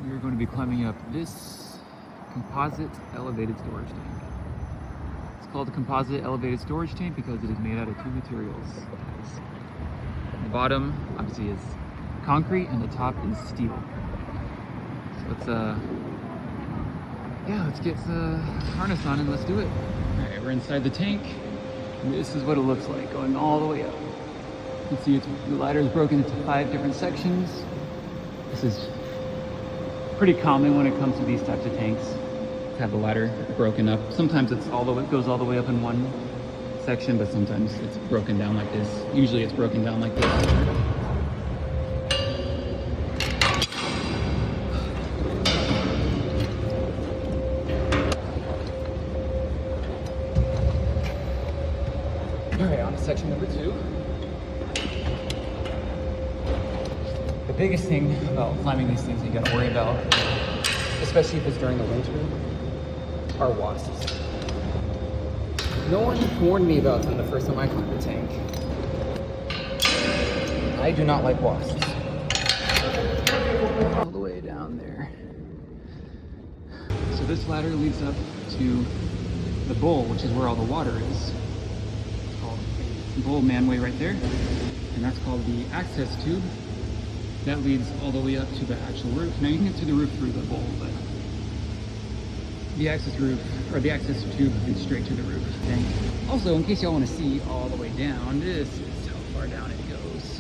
We are going to be climbing up this composite elevated storage tank. It's called a composite elevated storage tank because it is made out of two materials. The bottom obviously is concrete and the top is steel. So let's get the harness on and let's do it. All right, we're inside the tank. And this is what it looks like going all the way up. You can see the ladder is broken into 5 different sections. This is pretty common when it comes to these types of tanks to have the ladder broken up. Sometimes it goes all the way up in one section, but sometimes it's broken down like this. Usually it's broken down like this. All right, on to section number 2. The biggest thing about climbing these things you gotta worry about, especially if it's during the winter, are wasps. No one warned me about them the first time I climbed the tank. I do not like wasps. All the way down there. So this ladder leads up to the bowl, which is where all the water is. It's called the bowl manway right there. And that's called the access tube. That leads all the way up to the actual roof. Now you can get to the roof through the bowl, but the access tube leads straight to the roof. Okay. Also, in case y'all want to see all the way down, this is how far down it goes.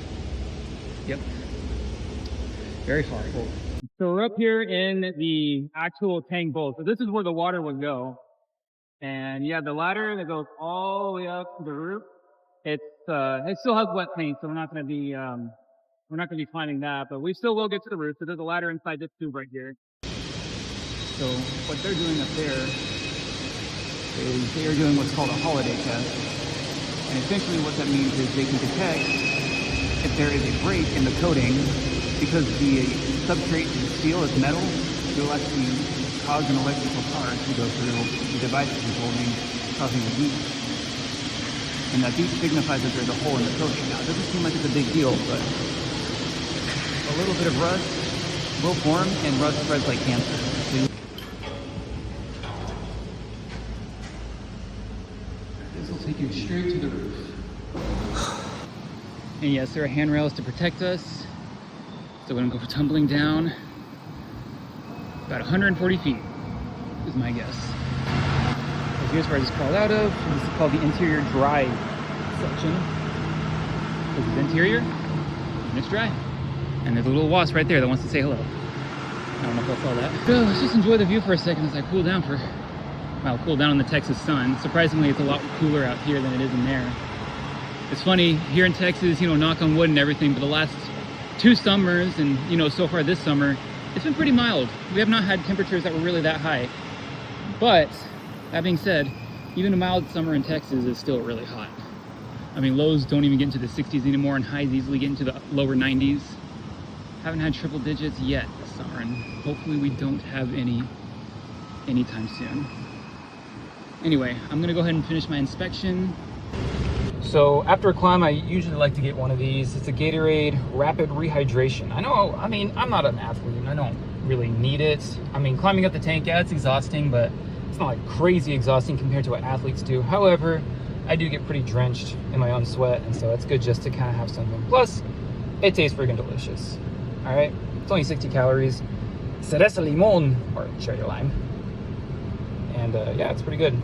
Yep. Very far. Cool. So we're up here in the actual tank bowl. So this is where the water would go. And yeah, the ladder that goes all the way up to the roof, it still has wet paint, so we're not going to be climbing that, but we still will get to the roof. So there's a ladder inside this tube right here. So what they're doing up there is they are doing what's called a holiday test. And essentially what that means is they can detect if there is a break in the coating, because the substrate is steel, it's metal, it will actually cause an electrical charge to go through the device that is holding, causing a beep. And that beep signifies that there's a hole in the coating. Now, it doesn't seem like it's a big deal, but a little bit of rust will form, and rust spreads like cancer. This will take you straight to the roof. And yes, there are handrails to protect us, so we don't go tumbling down. About 140 feet is my guess. So here's where I just crawled out of. This is called the interior dry section. This is interior, and it's dry. And there's a little wasp right there that wants to say hello. I don't know if I saw that. So let's just enjoy the view for a second as I cool down in the Texas sun. Surprisingly, it's a lot cooler out here than it is in there. It's funny, here in Texas, knock on wood and everything, but the last 2 summers and, so far this summer, it's been pretty mild. We have not had temperatures that were really that high. But, that being said, even a mild summer in Texas is still really hot. I mean, lows don't even get into the 60s anymore, and highs easily get into the lower 90s. Haven't had triple digits yet this summer, and hopefully we don't have any anytime soon. Anyway, I'm gonna go ahead and finish my inspection. So after a climb, I usually like to get one of these. It's a Gatorade Rapid Rehydration. I'm not an athlete, and I don't really need it. I mean, climbing up the tank, yeah, it's exhausting, but it's not like crazy exhausting compared to what athletes do. However, I do get pretty drenched in my own sweat, and so it's good just to kind of have something. Plus, it tastes freaking delicious. All right, it's only 60 calories. Cereza limon, or cherry lime. And yeah, it's pretty good.